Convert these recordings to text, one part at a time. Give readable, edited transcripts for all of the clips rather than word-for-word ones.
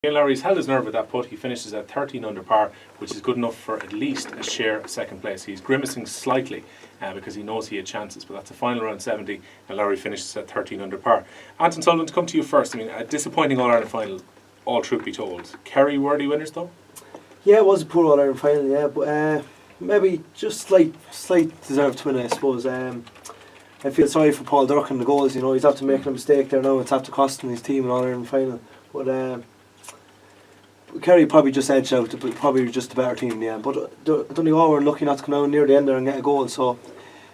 Laois held his nerve with that putt. He finishes at 13 under par, which is good enough for at least a share of second place. He's grimacing slightly because he knows he had chances, but that's a final round 70, and Lowry finishes at 13 under par. Anton Sullivan, to come to you first. I mean, a disappointing All-Ireland final, all truth be told. Kerry worthy winners, though? Yeah, it was a poor All-Ireland final, yeah, but maybe just slight deserved to win, I suppose. I feel sorry for Paul Durkin, the goals, you know, he's after making a mistake there now, it's after costing his team an All-Ireland final. But Kerry probably just edged out, but probably just a better team in the end. But Donegal were lucky not to come down near the end there and get a goal, so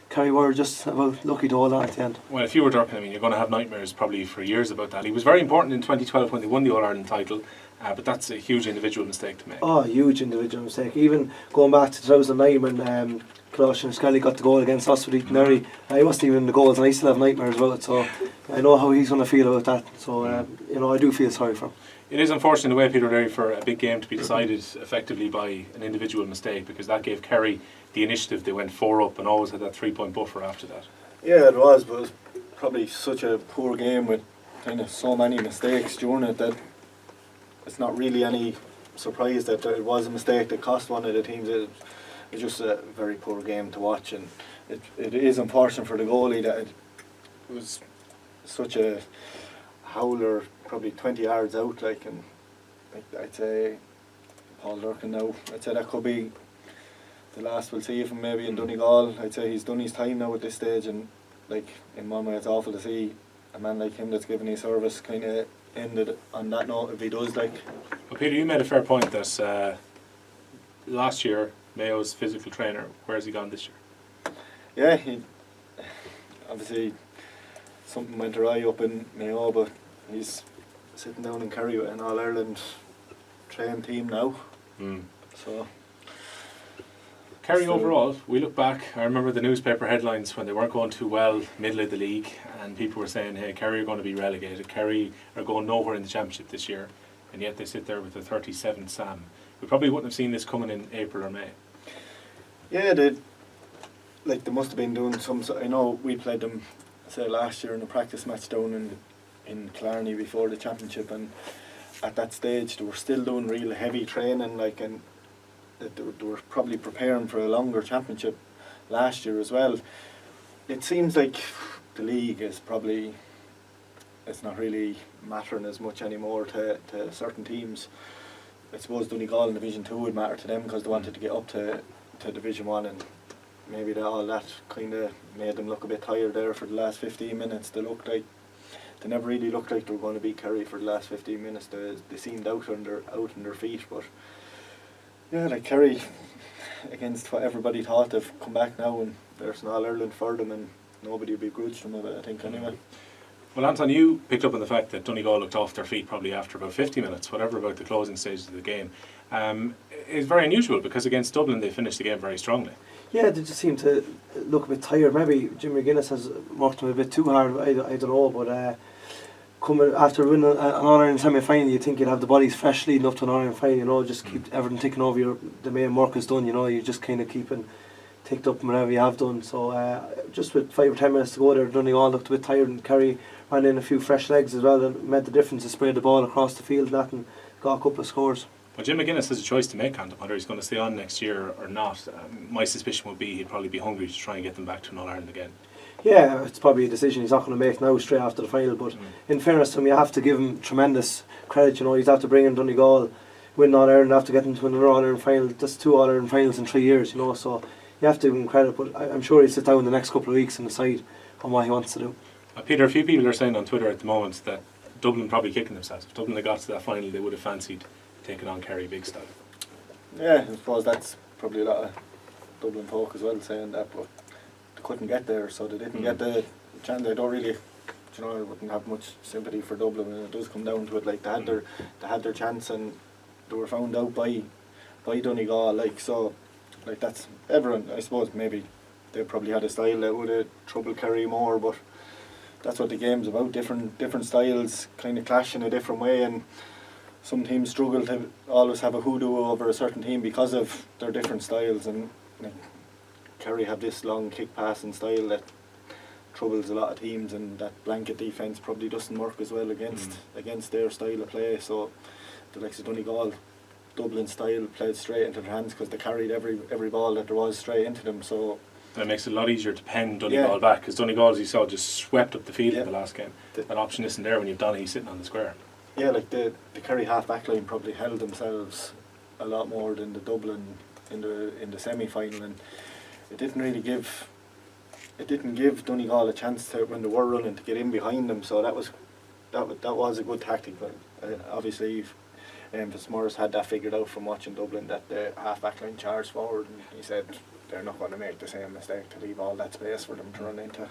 Kerry were just about lucky to hold on at the end. Well, if you were Durkin, I mean, you're going to have nightmares probably for years about that. He was very important in 2012 when they won the All-Ireland title, but that's a huge individual mistake to make. Oh, a huge individual mistake. Even going back to 2009 when Colossian Skelly got the goal against us with Derry, he wasn't even in the goals, and I still have nightmares about it, so I know how he's going to feel about that. So, you know, I do feel sorry for him. It is unfortunate in a way, Peter Derry, for a big game to be decided effectively by an individual mistake, because that gave Kerry the initiative. They went 4 up and always had that 3-point buffer after that. Yeah, it was, but it was probably such a poor game with kind of so many mistakes during it that it's not really any surprise that it was a mistake that cost one of the teams. It was just a very poor game to watch, and it is unfortunate for the goalie that it was such a howler, probably 20 yards out, and I'd say Paul Durkin now, I'd say that could be the last we'll see of him maybe in Donegal. I'd say he's done his time now at this stage, and in one way it's awful to see a man like him that's given his service kind of ended on that note if he does. Well, Peter, you made a fair point that last year Mayo's physical trainer, where has he gone this year? Yeah, he obviously something went awry up in Mayo, but he's sitting down in Kerry with an All-Ireland trained team now. So Kerry overall, we look back, I remember the newspaper headlines when they weren't going too well, middle of the league, and people were saying, hey, Kerry are going to be relegated, Kerry are going nowhere in the championship this year, and yet they sit there with the 37th Sam. We probably wouldn't have seen this coming in April or May. Yeah, they must have been doing some. I know we played them, say, last year in a practice match down in Killarney before the championship, and at that stage they were still doing real heavy training, and they were probably preparing for a longer championship last year as well. It seems like the league is probably, it's not really mattering as much anymore to certain teams. I suppose Donegal in Division 2 would matter to them because they wanted to get up to Division 1, and maybe all that kind of made them look a bit tired there for the last 15 minutes. They never really looked like they were going to beat Kerry for the last 15 minutes. They seemed out on their feet, but yeah, Kerry, against what everybody thought, they've come back now and there's an All-Ireland for them, and nobody will be grudged them of it, I think, anyway. Well, Anton, you picked up on the fact that Donegal looked off their feet probably after about 50 minutes, whatever, about the closing stages of the game. It's very unusual because against Dublin they finished the game very strongly. Yeah, they just seem to look a bit tired. Maybe Jim McGuinness has worked them a bit too hard, I don't know, but coming after winning an All-Ireland semi-final, you think you'd have the bodies fresh leading up to an All-Ireland final, you know, just keep everything ticking over, the main work is done, you know, you just kind of keeping ticked up whenever you have done. So just with 5 or 10 minutes to go there, Donegal looked a bit tired, and Kerry ran in a few fresh legs as well that made the difference. They sprayed the ball across the field and got a couple of scores. Well, Jim McGuinness has a choice to make, Anton, whether he's going to stay on next year or not. My suspicion would be he'd probably be hungry to try and get them back to an All-Ireland again. Yeah, it's probably a decision he's not going to make now straight after the final, but in fairness to him, you have to give him tremendous credit. You know, he's after bringing Donegal, win All-Ireland, after getting to another All-Ireland final. That's 2 All-Ireland finals in 3 years, you know, so you have to give him credit, but I'm sure he'll sit down in the next couple of weeks and decide on what he wants to do. Peter, a few people are saying on Twitter at the moment that Dublin probably kicking themselves. If Dublin had got to that final, they would have fancied taking on Kerry big style. Yeah, I suppose that's probably a lot of Dublin folk as well saying that, but they couldn't get there, so they didn't get the chance. They don't really, you know, I wouldn't have much sympathy for Dublin when it does come down to it. They had their chance and they were found out by Donegal. So that's everyone. I suppose maybe they probably had a style that would have troubled Kerry more, but that's what the game's about. Different styles kind of clash in a different way, and some teams struggle to always have a hoodoo over a certain team because of their different styles, and Kerry have this long kick passing style that troubles a lot of teams, and that blanket defence probably doesn't work as well against their style of play. So the likes of Donegal, Dublin style, played straight into their hands because they carried every ball that there was straight into them. So That makes it a lot easier to pen Donegal back, because Donegal, as you saw, just swept up the field in the last game. That option isn't there when you've Donny sitting on the square. Yeah, like the Kerry half back line probably held themselves a lot more than the Dublin in the semi final, and it didn't really give Donegal a chance to, when they were running, to get in behind them. So that was a good tactic. But obviously, Fitzmaurice had that figured out from watching Dublin, that the half back line charged forward, and he said they're not going to make the same mistake to leave all that space for them to run into.